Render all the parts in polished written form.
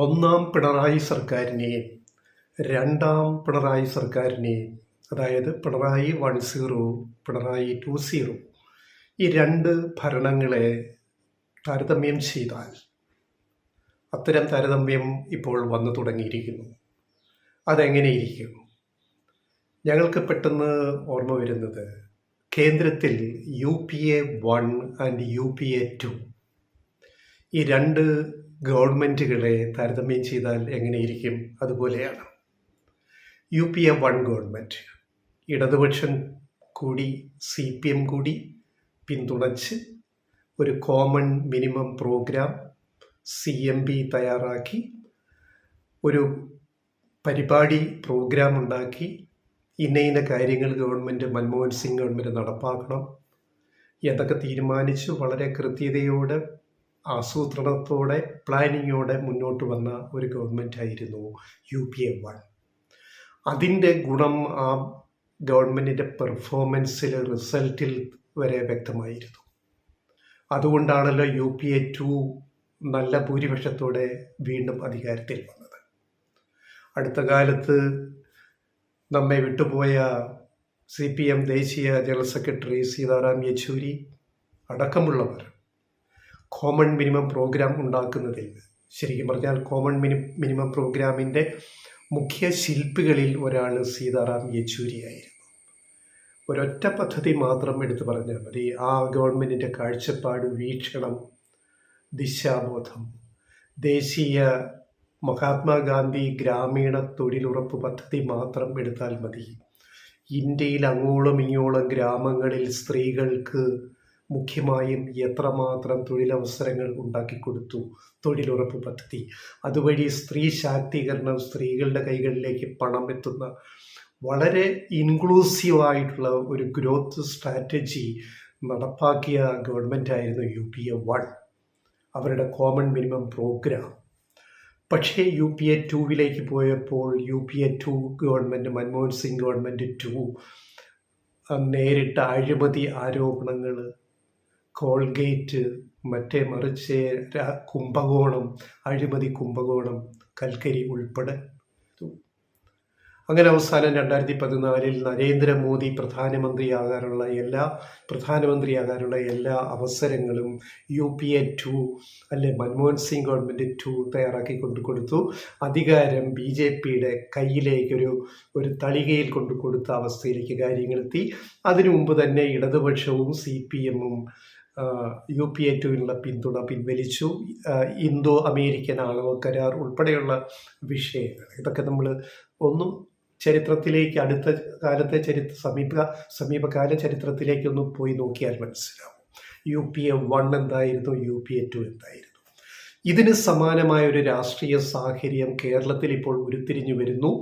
ഒന്നാം പിണറായി സർക്കാരിനെയും രണ്ടാം പിണറായി സർക്കാരിനെയും, അതായത് പിണറായി 10, പിണറായി 20, ഈ രണ്ട് ഭരണങ്ങളെ താരതമ്യം ചെയ്താൽ അത്തരം താരതമ്യം ഇപ്പോൾ വന്നു തുടങ്ങിയിരിക്കുന്നു. അതെങ്ങനെയിരിക്കും? ഞങ്ങൾക്ക് പെട്ടെന്ന് ഓർമ്മ വരുന്നത് കേന്ദ്രത്തിൽ UPA 1 ആൻഡ് UPA 2 ഈ രണ്ട് ഗവൺമെൻറ്റുകളെ താരതമ്യം ചെയ്താൽ എങ്ങനെയിരിക്കും അതുപോലെയാണ്. UPA 1 ഗവൺമെൻറ് ഇടതുപക്ഷം കൂടി CPM കൂടി പിന്തുണച്ച് ഒരു കോമൺ മിനിമം പ്രോഗ്രാം CMB തയ്യാറാക്കി, ഒരു പ്രോഗ്രാം ഉണ്ടാക്കി, ഇന്ന കാര്യങ്ങൾ മൻമോഹൻ സിംഗ് ഗവൺമെൻറ് നടപ്പാക്കണം എന്നൊക്കെ തീരുമാനിച്ചു വളരെ കൃത്യതയോടെ, ആസൂത്രണത്തോടെ, പ്ലാനിങ്ങോടെ മുന്നോട്ട് വന്ന ഒരു ഗവൺമെൻറ് ആയിരുന്നു UPA 1. അതിൻ്റെ ഗുണം ആ ഗവൺമെൻറ്റിൻ്റെ പെർഫോമൻസിൽ, റിസൾട്ടിൽ വരെ വ്യക്തമായിരുന്നു. അതുകൊണ്ടാണല്ലോ UPA 2 നല്ല ഭൂരിപക്ഷത്തോടെ വീണ്ടും അധികാരത്തിൽ വന്നത്. അടുത്ത കാലത്ത് നമ്മെ വിട്ടുപോയ CPM ദേശീയ ജനറൽ സെക്രട്ടറി സീതാറാം യെച്ചൂരി അടക്കമുള്ളവർ കോമൺ മിനിമം പ്രോഗ്രാം ഉണ്ടാക്കുന്നതിൽ, ശരിക്കും പറഞ്ഞാൽ കോമൺ മിനിമം പ്രോഗ്രാമിൻ്റെ മുഖ്യ ശില്പികളിൽ ഒരാൾ സീതാറാം യെച്ചൂരി ആയിരുന്നു. ഒരൊറ്റ പദ്ധതി മാത്രം എടുത്തു പറഞ്ഞാൽ മതി. ആ ഗവൺമെൻറ്റിൻ്റെ കാഴ്ചപ്പാട്, വീക്ഷണം, ദിശാബോധം, ദേശീയ മഹാത്മാഗാന്ധി ഗ്രാമീണ തൊഴിലുറപ്പ് പദ്ധതി മാത്രം എടുത്താൽ മതി. ഇന്ത്യയിൽ അങ്ങോളം ഇങ്ങോളം ഗ്രാമങ്ങളിൽ സ്ത്രീകൾക്ക് മുഖ്യമായും എത്രമാത്രം തൊഴിലവസരങ്ങൾ ഉണ്ടാക്കിക്കൊടുത്തു തൊഴിലുറപ്പ് പദ്ധതി. അതുവഴി സ്ത്രീ ശാക്തീകരണം, സ്ത്രീകളുടെ കൈകളിലേക്ക് പണം എത്തുന്ന വളരെ ഇൻക്ലൂസീവായിട്ടുള്ള ഒരു ഗ്രോത്ത് സ്ട്രാറ്റജി നടപ്പാക്കിയ ഗവൺമെൻറ്റായിരുന്നു UPA 1, അവരുടെ കോമൺ മിനിമം പ്രോഗ്രാം. പക്ഷേ UPA 2 പോയപ്പോൾ UPA 2 government, Manmohan Singh government 2 നേരിട്ട അഴിമതി ആരോപണങ്ങൾ, കോൾഗേറ്റ്, മറിച്ച് കുംഭകോണം, അഴിമതി കുംഭകോണം, കൽക്കരി ഉൾപ്പെടെ. അങ്ങനെ അവസാനം 2014 നരേന്ദ്രമോദി പ്രധാനമന്ത്രിയാകാനുള്ള എല്ലാ അവസരങ്ങളും UPA 2 അല്ലെ മൻമോഹൻ സിംഗ് ഗവൺമെൻറ് 2 തയ്യാറാക്കി കൊടുത്തു. അധികാരം BJPയുടെ കയ്യിലേക്ക് ഒരു തളികയിൽ കൊടുത്ത അവസ്ഥയിലേക്ക് കാര്യങ്ങളെത്തി. അതിനു മുമ്പ് തന്നെ ഇടതുപക്ഷവും CPMഉം UPA 2 പിന്തുണ പിൻവലിച്ചു. ഇന്തോ അമേരിക്കൻ ആണവ കരാർ ഉൾപ്പെടെയുള്ള വിഷയങ്ങൾ, ഇതൊക്കെ നമ്മൾ ഒന്നും ചരിത്രത്തിലേക്ക്, അടുത്ത കാലത്തെ സമീപകാല ചരിത്രത്തിലേക്കൊന്ന് പോയി നോക്കിയാൽ മനസ്സിലാവും UPA 1 എന്തായിരുന്നു, UPA 2 എന്തായിരുന്നു. ഇതിന് സമാനമായ ഒരു രാഷ്ട്രീയ സാഹചര്യം കേരളത്തിൽ ഇപ്പോൾ ഉരുത്തിരിഞ്ഞു വരുന്നു.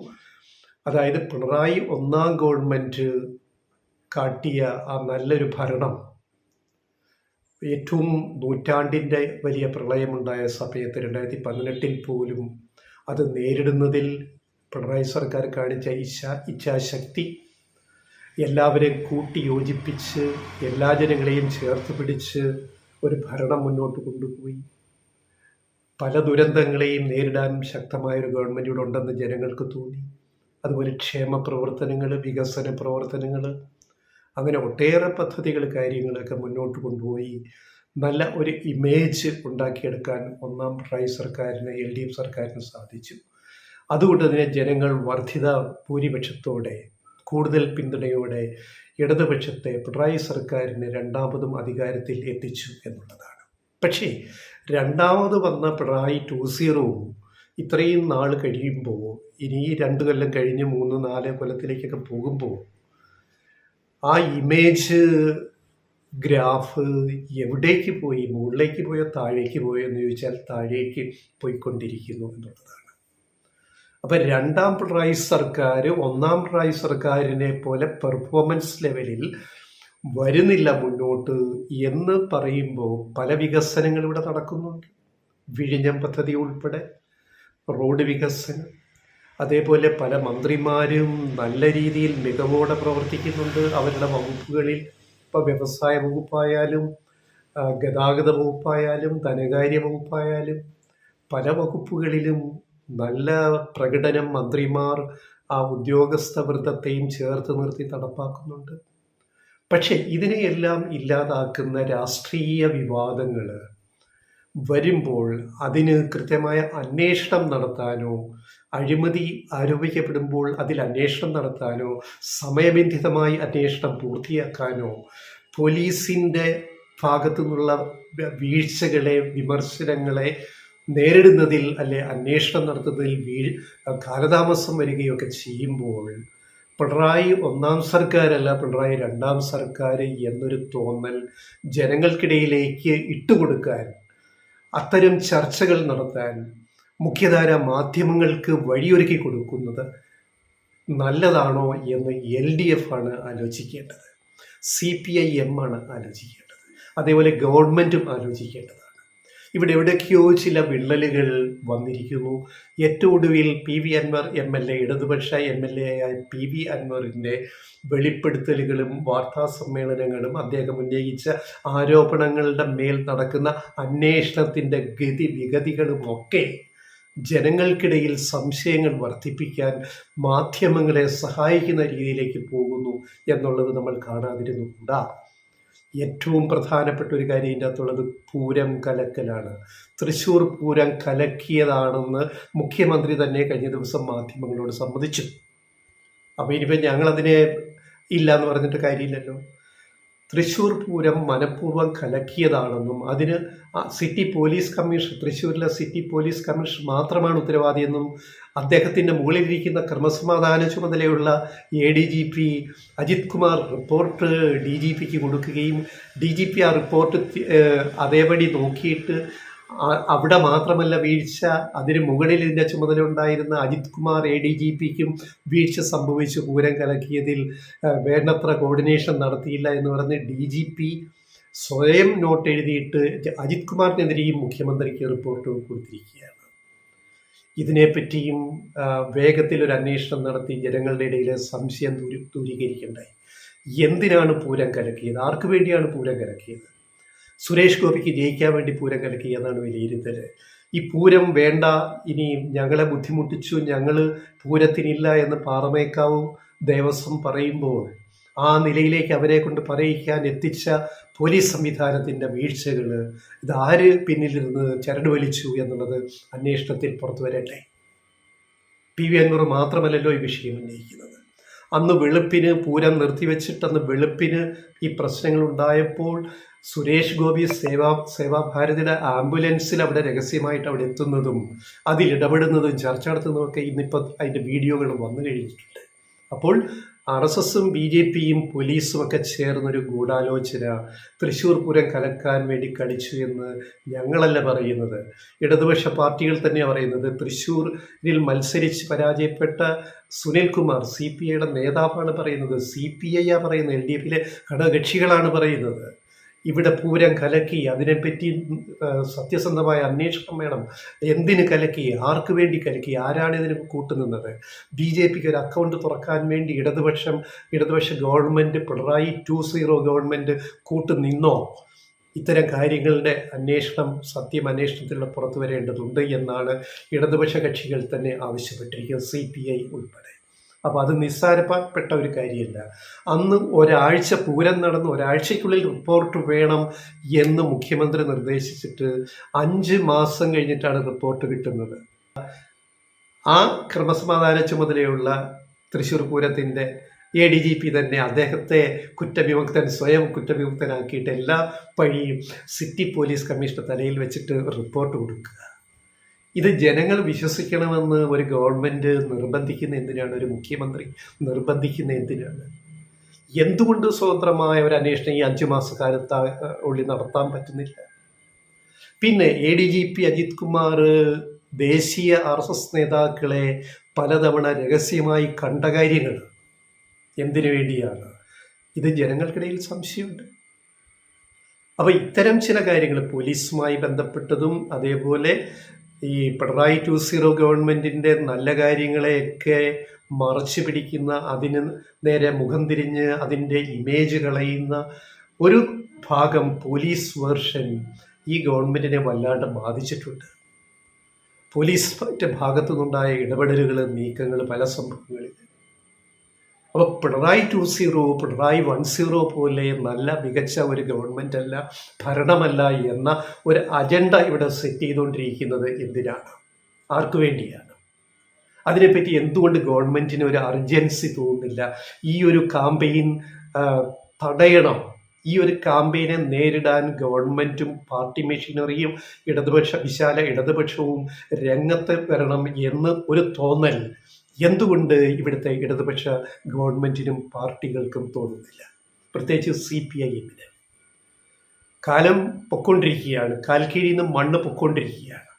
അതായത് പിണറായി 1 ഗവൺമെൻറ് കാട്ടിയ ആ നല്ലൊരു ഭരണം, ഏറ്റവും നൂറ്റാണ്ടിൻ്റെ വലിയ പ്രളയമുണ്ടായ സമയത്ത് 2018 പോലും അത് നേരിടുന്നതിൽ പിണറായി സർക്കാർ കാണിച്ച ഇച്ഛാശക്തി, എല്ലാവരെയും കൂട്ടി യോജിപ്പിച്ച് എല്ലാ ജനങ്ങളെയും ചേർത്ത് പിടിച്ച് ഒരു ഭരണം മുന്നോട്ട് കൊണ്ടുപോയി. പല ദുരന്തങ്ങളെയും നേരിടാൻ ശക്തമായൊരു ഗവൺമെൻറ് ഇവിടെ ഉണ്ടെന്ന് ജനങ്ങൾക്ക് തോന്നി. അതുപോലെ ക്ഷേമ പ്രവർത്തനങ്ങൾ, വികസന പ്രവർത്തനങ്ങൾ, അങ്ങനെ ഒട്ടേറെ പദ്ധതികൾ, കാര്യങ്ങളൊക്കെ മുന്നോട്ട് കൊണ്ടുപോയി നല്ല ഒരു ഇമേജ് ഉണ്ടാക്കിയെടുക്കാൻ ഒന്നാം പിണറായി സർക്കാരിന്, LDF സർക്കാരിന് സാധിച്ചു. അതുകൊണ്ട് തന്നെ ജനങ്ങൾ വർദ്ധിത ഭൂരിപക്ഷത്തോടെ, കൂടുതൽ പിന്തുണയോടെ ഇടതുപക്ഷത്തെ, പിണറായി സർക്കാരിനെ രണ്ടാമതും അധികാരത്തിൽ എത്തിച്ചു എന്നുള്ളതാണ്. പക്ഷേ രണ്ടാമത് വന്ന പിണറായി 20 ഇത്രയും നാൾ കഴിയുമ്പോൾ, ഇനി 2 കൊല്ലം കഴിഞ്ഞ് 3-4 കൊല്ലത്തിലേക്കൊക്കെ പോകുമ്പോൾ ആ ഇമേജ് ഗ്രാഫ് എവിടേക്ക് പോയി? മുകളിലേക്ക് പോയോ താഴേക്ക് പോയോ എന്ന് ചോദിച്ചാൽ താഴേക്ക് പോയിക്കൊണ്ടിരിക്കുന്നു എന്നുള്ളതാണ്. അപ്പം രണ്ടാം പിണറായി സർക്കാർ ഒന്നാം പിണറായി സർക്കാരിനെ പോലെ പെർഫോമൻസ് ലെവലിൽ വരുന്നില്ല മുന്നോട്ട് എന്ന് പറയുമ്പോൾ പല വികസനങ്ങൾ ഇവിടെ നടക്കുന്നുണ്ട്. വിഴിഞ്ഞം പദ്ധതി ഉൾപ്പെടെ റോഡ് വികസനം, അതേപോലെ പല മന്ത്രിമാരും നല്ല രീതിയിൽ മികവോടെ പ്രവർത്തിക്കുന്നുണ്ട് അവരുടെ വകുപ്പുകളിൽ. ഇപ്പോൾ വ്യവസായ വകുപ്പായാലും, ഗതാഗത വകുപ്പായാലും, ധനകാര്യ വകുപ്പായാലും, പല വകുപ്പുകളിലും നല്ല പ്രകടനം മന്ത്രിമാർ ആ ഉദ്യോഗസ്ഥ വൃന്ദത്തെയും ചേർത്ത് നിർത്തി നടപ്പാക്കുന്നുണ്ട്. പക്ഷെ ഇതിനെയെല്ലാം ഇല്ലാതാക്കുന്ന രാഷ്ട്രീയ വിവാദങ്ങൾ വരുമ്പോൾ അതിന് കൃത്യമായ അന്വേഷണം നടത്താനോ, അഴിമതി ആരോപിക്കപ്പെടുമ്പോൾ അതിൽ അന്വേഷണം നടത്താനോ, സമയബന്ധിതമായി അന്വേഷണം പൂർത്തിയാക്കാനോ, പോലീസിൻ്റെ ഭാഗത്തു നിന്നുള്ള വീഴ്ചകളെ, വിമർശനങ്ങളെ നേരിടുന്നതിൽ അല്ലെ അന്വേഷണം നടത്തുന്നതിൽ കാലതാമസം വരികയൊക്കെ ചെയ്യുമ്പോൾ പിണറായി ഒന്നാം സർക്കാരല്ല, പിണറായി രണ്ടാം സർക്കാർ എന്നൊരു തോന്നൽ ജനങ്ങൾക്കിടയിലേക്ക് ഇട്ടുകൊടുക്കാൻ, അത്തരം ചർച്ചകൾ നടത്താൻ മുഖ്യധാര മാധ്യമങ്ങൾക്ക് വഴിയൊരുക്കി കൊടുക്കുന്നത് നല്ലതാണോ എന്ന് LDF ആണ് ആലോചിക്കേണ്ടത്, CPIM ആണ് ആലോചിക്കേണ്ടത്, അതേപോലെ ഗവൺമെൻറ്റും ആലോചിക്കേണ്ടതാണ്. ഇവിടെ എവിടേക്കോ ചില വിള്ളലുകൾ വന്നിരിക്കുന്നു. ഏറ്റവും ഒടുവിൽ PV അൻവർ MLA, ഇടതുപക്ഷ MLA ആയ PV അൻവറിൻ്റെ വെളിപ്പെടുത്തലുകളും വാർത്താ സമ്മേളനങ്ങളും അദ്ദേഹം ഉന്നയിച്ച ആരോപണങ്ങളുടെ മേൽ നടക്കുന്ന അന്വേഷണത്തിൻ്റെ വിഗതികളുമൊക്കെ ജനങ്ങൾക്കിടയിൽ സംശയങ്ങൾ വർദ്ധിപ്പിക്കാൻ മാധ്യമങ്ങളെ സഹായിക്കുന്ന രീതിയിലേക്ക് പോകുന്നു എന്നുള്ളത് നമ്മൾ കാണാതിരുന്നുകൂടാ. ഏറ്റവും പ്രധാനപ്പെട്ട ഒരു കാര്യം ഇതിൻ്റെ അകത്തുള്ളത് പൂരം കലക്കലാണ്. തൃശ്ശൂർ പൂരം കലക്കിയതാണെന്ന് മുഖ്യമന്ത്രി തന്നെ കഴിഞ്ഞ ദിവസം മാധ്യമങ്ങളോട് സമ്മതിച്ചു. അപ്പോൾ ഇനിയിപ്പോൾ ഞങ്ങളതിനെ ഇല്ല എന്ന് പറഞ്ഞിട്ട് കാര്യമില്ലല്ലോ. തൃശ്ശൂർ പൂരം മനഃപൂർവ്വം കലക്കിയതാണെന്നും അതിന് സിറ്റി പോലീസ് കമ്മീഷൻ, തൃശ്ശൂരിലെ സിറ്റി പോലീസ് കമ്മീഷൻ മാത്രമാണ് ഉത്തരവാദിയെന്നും അദ്ദേഹത്തിൻ്റെ മുകളിലിരിക്കുന്ന ക്രമസമാധാന ചുമതലയുള്ള ADGP അജിത് കുമാർ റിപ്പോർട്ട് DGPക്ക് കൊടുക്കുകയും DGP ആ റിപ്പോർട്ട് അതേപടി നോക്കിയിട്ട് അവിടെ മാത്രമല്ല വീഴ്ച, അതിന് മുകളിൽ ഇതിൻ്റെ ചുമതല ഉണ്ടായിരുന്ന അജിത് കുമാർ ADGPക്കും വീഴ്ച സംഭവിച്ചു, പൂരം കലക്കിയതിൽ വേണ്ടത്ര കോർഡിനേഷൻ നടത്തിയില്ല എന്ന് പറഞ്ഞ് DGP സ്വയം നോട്ട് എഴുതിയിട്ട് അജിത് കുമാറിനെതിരെയും മുഖ്യമന്ത്രിക്ക് റിപ്പോർട്ട് കൊടുത്തിരിക്കുകയാണ്. ഇതിനെപ്പറ്റിയും വേഗത്തിൽ ഒരു അന്വേഷണം നടത്തി ജനങ്ങളുടെ ഇടയിലെ സംശയം ദൂരീകരിക്കണ്ടായി. എന്തിനാണ് പൂരം കലക്കിയത്? ആർക്ക് വേണ്ടിയാണ് പൂരം കലക്കിയത്? സുരേഷ് ഗോപിക്ക് ജയിക്കാൻ വേണ്ടി പൂരം കലക്കിയെന്നാണ് വിലയിരുത്തൽ. ഈ പൂരം വേണ്ട, ഇനി ഞങ്ങളെ ബുദ്ധിമുട്ടിച്ചു, ഞങ്ങൾ പൂരത്തിനില്ല എന്ന് പാറമേക്കാവ് ദേവസ്വം പറയുമ്പോൾ ആ നിലയിലേക്ക് അവരെ കൊണ്ട് പറയിക്കാൻ എത്തിച്ച പോലീസ് സംവിധാനത്തിൻ്റെ വീഴ്ചകൾ, ഇതാര് പിന്നിലിരുന്ന് ചരട് വലിച്ചു എന്നുള്ളത് അന്വേഷണത്തിൽ പുറത്തു വരട്ടെ. PV അൻവർ മാത്രമല്ലല്ലോ ഈ വിഷയം ഉന്നയിക്കുന്നത്. അന്ന് വെളുപ്പിന് പൂരം നിർത്തിവെച്ചിട്ടന്ന് വെളുപ്പിന് ഈ പ്രശ്നങ്ങളുണ്ടായപ്പോൾ സുരേഷ് ഗോപി സേവാഭാരതിയുടെ ആംബുലൻസിൽ അവിടെ രഹസ്യമായിട്ട് അവിടെ എത്തുന്നതും അതിലിടപെടുന്നതും ചർച്ച നടത്തുന്നതുമൊക്കെ ഇന്നിപ്പോൾ അതിൻ്റെ വീഡിയോകൾ വന്നു കഴിഞ്ഞിട്ടുണ്ട്. അപ്പോൾ RSSും BJPയും പോലീസും ഒക്കെ ചേർന്നൊരു ഗൂഢാലോചന തൃശ്ശൂർ പൂരം കലക്കാൻ വേണ്ടി കളിച്ചു എന്ന് ഞങ്ങളല്ല പറയുന്നത്, ഇടതുപക്ഷ പാർട്ടികൾ തന്നെയാണ് പറയുന്നത്. തൃശ്ശൂരിൽ മത്സരിച്ച് പരാജയപ്പെട്ട സുനിൽകുമാർ CPIയുടെ നേതാവാണ് പറയുന്നത്, CPI പറയുന്നത്, LDFിലെ ഘടകകക്ഷികളാണ് പറയുന്നത്. ഇവിടെ പൂരം കലക്കി, അതിനെപ്പറ്റി സത്യസന്ധമായ അന്വേഷണം വേണം. എന്തിന് കലക്കി, ആർക്ക് വേണ്ടി കലക്കി, ആരാണ് ഇതിന് കൂട്ടുനിന്നത്? BJPക്ക് ഒരു അക്കൗണ്ട് തുറക്കാൻ വേണ്ടി ഇടതുപക്ഷ ഗവൺമെൻറ്, പിണറായി 2.0 ഗവൺമെൻറ് കൂട്ടുനിന്നോ? ഇത്തരം കാര്യങ്ങളുടെ അന്വേഷണം, അന്വേഷണത്തിലുള്ള പുറത്തു വരേണ്ടതുണ്ട് എന്നാണ് ഇടതുപക്ഷ കക്ഷികൾ തന്നെ ആവശ്യപ്പെട്ടിരിക്കുന്നത്, CPI ഉൾപ്പെടെ. അപ്പോൾ അത് നിസ്സാരപ്പെട്ട ഒരു കാര്യമല്ല. അന്ന് ഒരാഴ്ച പൂരം നടന്ന് ഒരാഴ്ചയ്ക്കുള്ളിൽ റിപ്പോർട്ട് വേണം എന്ന് മുഖ്യമന്ത്രി നിർദ്ദേശിച്ചിട്ട് 5 മാസം കഴിഞ്ഞിട്ടാണ് റിപ്പോർട്ട് കിട്ടുന്നത്. ആ ക്രമസമാധാന ചുമതലയുള്ള തൃശ്ശൂർ പൂരത്തിൻ്റെ ADGP തന്നെ അദ്ദേഹത്തെ സ്വയം കുറ്റവിമുക്തനാക്കിയിട്ട് എല്ലാ പഴിയും സിറ്റി പോലീസ് കമ്മീഷണർ തലയിൽ വെച്ചിട്ട് റിപ്പോർട്ട് കൊടുക്കുക. ഇത് ജനങ്ങൾ വിശ്വസിക്കണമെന്ന് ഒരു ഗവൺമെൻറ് നിർബന്ധിക്കുന്ന എന്തിനാണ്? ഒരു മുഖ്യമന്ത്രി നിർബന്ധിക്കുന്ന എന്തിനാണ്? എന്തുകൊണ്ട് സ്വതന്ത്രമായ ഒരു അന്വേഷണം ഈ 5 മാസക്കാലത്ത് ഉള്ളിൽ നടത്താൻ പറ്റുന്നില്ല? പിന്നെ ADGP അജിത് കുമാർ ദേശീയ RSS നേതാക്കളെ പലതവണ രഹസ്യമായി കണ്ട കാര്യങ്ങൾ എന്തിനു വേണ്ടിയാണ്? ഇത് ജനങ്ങൾക്കിടയിൽ സംശയമുണ്ട്. അപ്പോൾ ഇത്തരം ചില കാര്യങ്ങൾ പോലീസുമായി ബന്ധപ്പെട്ടതും അതേപോലെ ഈ പിണറായി 2.0 ഗവൺമെൻറ്റിൻ്റെ നല്ല കാര്യങ്ങളെയൊക്കെ മറച്ചു പിടിക്കുന്ന, അതിന് നേരെ മുഖം തിരിഞ്ഞ് അതിൻ്റെ ഇമേജ് കളയുന്ന ഒരു ഭാഗം പോലീസ് വേർഷൻ ഈ ഗവൺമെൻറ്റിനെ വല്ലാണ്ട് ബാധിച്ചിട്ടുണ്ട്. പോലീസിൻ്റെ ഭാഗത്തു നിന്നുണ്ടായ ഇടപെടലുകൾ, നീക്കങ്ങൾ, പല സംഭവങ്ങളിൽ. അപ്പോൾ പിണറായി 2.0, പിണറായി 1.0 പോലെ നല്ല മികച്ച ഒരു ഗവൺമെൻറ് അല്ല, ഭരണമല്ല എന്ന ഒരു അജണ്ട ഇവിടെ സെറ്റ് ചെയ്തുകൊണ്ടിരിക്കുന്നത് എന്തിനാണ്? ആർക്കു വേണ്ടിയാണ്? അതിനെപ്പറ്റി എന്തുകൊണ്ട് ഗവൺമെൻറ്റിന് ഒരു അർജൻസി തോന്നുന്നില്ല? ഈ ഒരു കാമ്പയിൻ തടയണം. ഈ ഒരു കാമ്പയിനെ നേരിടാൻ ഗവൺമെൻറ്റും പാർട്ടി മെഷീനറിയും വിശാല ഇടതുപക്ഷവും രംഗത്ത് വരണം എന്ന് ഒരു തോന്നൽ എന്തുകൊണ്ട് ഇവിടുത്തെ ഇടതുപക്ഷ ഗവൺമെൻറ്റിനും പാർട്ടികൾക്കും തോന്നുന്നില്ല? പ്രത്യേകിച്ച് CPIM-ന്. കാലം പൊക്കൊണ്ടിരിക്കുകയാണ്, കാൽക്കീഴിൽ നിന്ന് മണ്ണ് പൊക്കൊണ്ടിരിക്കുകയാണ്.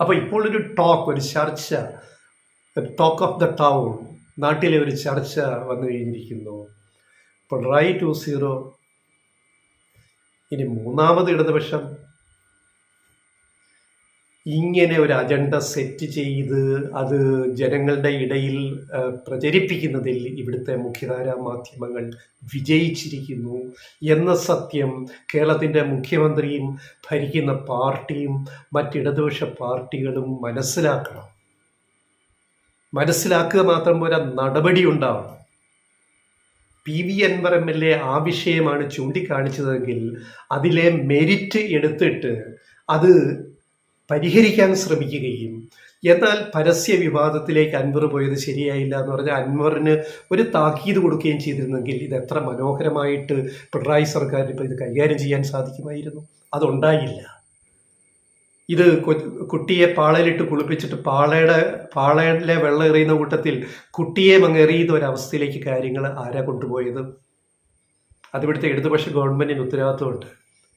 അപ്പോൾ ഇപ്പോൾ ഒരു ചർച്ച, ടോക്ക് ഓഫ് ദ ടൗൺ, നാട്ടിലെ ഒരു ചർച്ച വന്നു കഴിഞ്ഞിരിക്കുന്നു. പിണറായി 2.0, ഇനി മൂന്നാമത് ഇടതുപക്ഷം ഇങ്ങനെ ഒരു അജണ്ട സെറ്റ് ചെയ്ത് അത് ജനങ്ങളുടെ ഇടയിൽ പ്രചരിപ്പിക്കുന്നതിൽ ഇവിടുത്തെ മുഖ്യധാരാ മാധ്യമങ്ങൾ വിജയിച്ചിരിക്കുന്നു എന്ന സത്യം കേരളത്തിൻ്റെ മുഖ്യമന്ത്രിയും ഭരിക്കുന്ന പാർട്ടിയും മറ്റിടതുപക്ഷ പാർട്ടികളും മനസ്സിലാക്കണം. മനസ്സിലാക്കുക മാത്രം പോരാ, നടപടി ഉണ്ടാവണം. PV അൻവർ MLA ആ വിഷയമാണ് ചൂണ്ടിക്കാണിച്ചതെങ്കിൽ അതിലെ മെരിറ്റ് എടുത്തിട്ട് അത് പരിഹരിക്കാൻ ശ്രമിക്കുകയും, എന്നാൽ പരസ്യ വിവാദത്തിലേക്ക് അൻവർ പോയത് ശരിയായില്ല എന്ന് പറഞ്ഞാൽ അൻവറിന് ഒരു താക്കീത് കൊടുക്കുകയും ചെയ്തിരുന്നെങ്കിൽ ഇത് എത്ര മനോഹരമായിട്ട് പിണറായി സർക്കാരിന് ഇപ്പോൾ ഇത് കൈകാര്യം ചെയ്യാൻ സാധിക്കുമായിരുന്നു. അതുണ്ടായില്ല. ഇത് കുട്ടിയെ പാളയിലിട്ട് കുളിപ്പിച്ചിട്ട് പാളയിലെ വെള്ളം എറിയുന്ന കൂട്ടത്തിൽ കുട്ടിയെ എറിയുന്ന ഒരവസ്ഥയിലേക്ക് കാര്യങ്ങൾ ആരാ കൊണ്ടുപോയത്? അതിവിടുത്തെ ഇടതുപക്ഷ ഗവൺമെൻറ്റിന് ഉത്തരവാദിത്വമുണ്ട്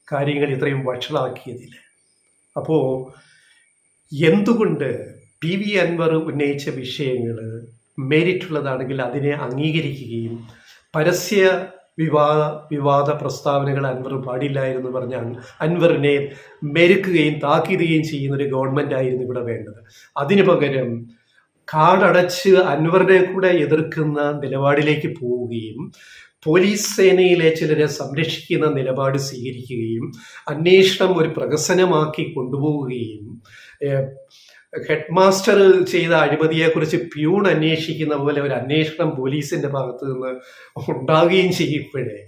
കാര്യങ്ങൾ ഇത്രയും വഷളാക്കിയതിൽ. അപ്പോൾ എന്തുകൊണ്ട് PV അൻവർ ഉന്നയിച്ച വിഷയങ്ങൾ മെരിറ്റുള്ളതാണെങ്കിൽ അതിനെ അംഗീകരിക്കുകയും പരസ്യ വിവാദ പ്രസ്താവനകൾ അൻവർ പാടില്ലായിരുന്നു പറഞ്ഞ അൻവറിനെ മെരുക്കുകയും താക്കീതുകയും ചെയ്യുന്നൊരു ഗവൺമെൻറ് ആയിരുന്നു ഇവിടെ വേണ്ടത്. അതിനു പകരം കാടടച്ച് അൻവറിനെ കൂടെ എതിർക്കുന്ന നിലപാടിലേക്ക് പോവുകയും പോലീസ് സേനയിലെ ചിലരെ സംരക്ഷിക്കുന്ന നിലപാട് സ്വീകരിക്കുകയും അന്വേഷണം ഒരു പ്രഹസനമാക്കി കൊണ്ടുപോവുകയും ഹെഡ് മാസ്റ്റർ ചെയ്ത അഴിമതിയെക്കുറിച്ച് പ്യൂൺ അന്വേഷിക്കുന്ന പോലെ ഒരു അന്വേഷണം പോലീസിൻ്റെ ഭാഗത്തു നിന്ന് ഉണ്ടാവുകയും ചെയ്യുമ്പോഴേ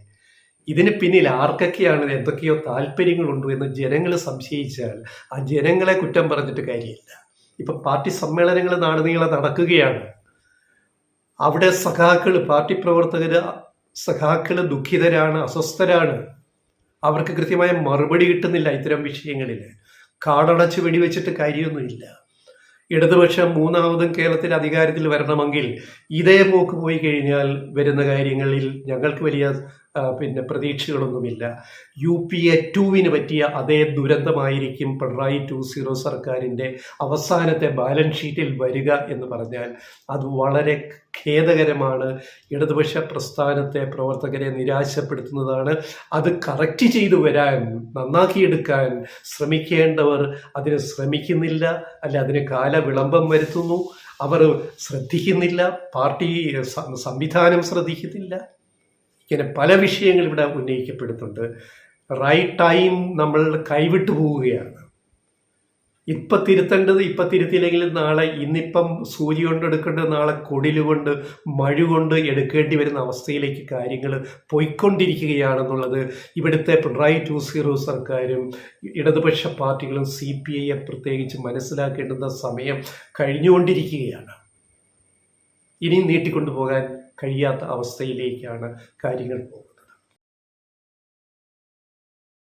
ഇതിന് പിന്നിൽ ആർക്കൊക്കെയാണ് എന്തൊക്കെയോ താല്പര്യങ്ങളുണ്ടോ എന്ന് ജനങ്ങൾ സംശയിച്ചാൽ ആ ജനങ്ങളെ കുറ്റം പറഞ്ഞിട്ട് കാര്യമില്ല. ഇപ്പം പാർട്ടി സമ്മേളനങ്ങൾ നാടുനീളെ നടക്കുകയാണ്. അവിടെ പാർട്ടി പ്രവർത്തകർ ദുഃഖിതരാണ്, അസ്വസ്ഥരാണ്. അവർക്ക് കൃത്യമായ മറുപടി കിട്ടുന്നില്ല. ഇത്തരം വിഷയങ്ങളിൽ കാടടച്ച് വെടിവെച്ചിട്ട് കാര്യമൊന്നുമില്ല. ഇടതുപക്ഷം മൂന്നാമതും കേരളത്തിൽ അധികാരത്തിൽ വരണമെങ്കിൽ ഇതേ പോക്ക് പോയി കഴിഞ്ഞാൽ വരുന്ന കാര്യങ്ങളിൽ ഞങ്ങൾക്ക് വലിയ പ്രതീക്ഷകളൊന്നുമില്ല. UPA 2 പറ്റിയ അതേ ദുരന്തമായിരിക്കും പിണറായി 2.0 സർക്കാരിൻ്റെ അവസാനത്തെ ബാലൻസ് ഷീറ്റിൽ വരിക എന്ന് പറഞ്ഞാൽ അത് വളരെ ഖേദകരമാണ്. ഇടതുപക്ഷ പ്രസ്ഥാനത്തെ പ്രവർത്തകരെ നിരാശപ്പെടുത്തുന്നതാണ്. അത് കറക്റ്റ് ചെയ്തു വരാൻ, നന്നാക്കിയെടുക്കാൻ ശ്രമിക്കേണ്ടവർ അതിന് ശ്രമിക്കുന്നില്ല, അല്ല അതിന് കാലവിളംബം വരുത്തുന്നു. അവർ ശ്രദ്ധിക്കുന്നില്ല, പാർട്ടി സംവിധാനം ശ്രദ്ധിക്കുന്നില്ല. ഇങ്ങനെ പല വിഷയങ്ങൾ ഇവിടെ ഉന്നയിക്കപ്പെടുന്നുണ്ട്. റൈറ്റ് ടൈം നമ്മൾ കൈവിട്ടു പോവുകയാണ്. ഇപ്പം തിരുത്തേണ്ടത് ഇപ്പം തിരുത്തിയില്ലെങ്കിൽ നാളെ, ഇന്നിപ്പം സൂചി കൊണ്ട് എടുക്കേണ്ടത് നാളെ കൊടിലുകൊണ്ട് മഴ കൊണ്ട് എടുക്കേണ്ടി വരുന്ന അവസ്ഥയിലേക്ക് കാര്യങ്ങൾ പോയിക്കൊണ്ടിരിക്കുകയാണെന്നുള്ളത് ഇവിടുത്തെ പിണറായി 2.0 സർക്കാരും ഇടതുപക്ഷ പാർട്ടികളും CPIM പ്രത്യേകിച്ച് മനസ്സിലാക്കേണ്ടുന്ന സമയം കഴിഞ്ഞുകൊണ്ടിരിക്കുകയാണ്. ഇനി നീട്ടിക്കൊണ്ടുപോകാൻ കഴിയാത്ത അവസ്ഥയിലേക്കാണ് കാര്യങ്ങൾ പോകുന്നത്.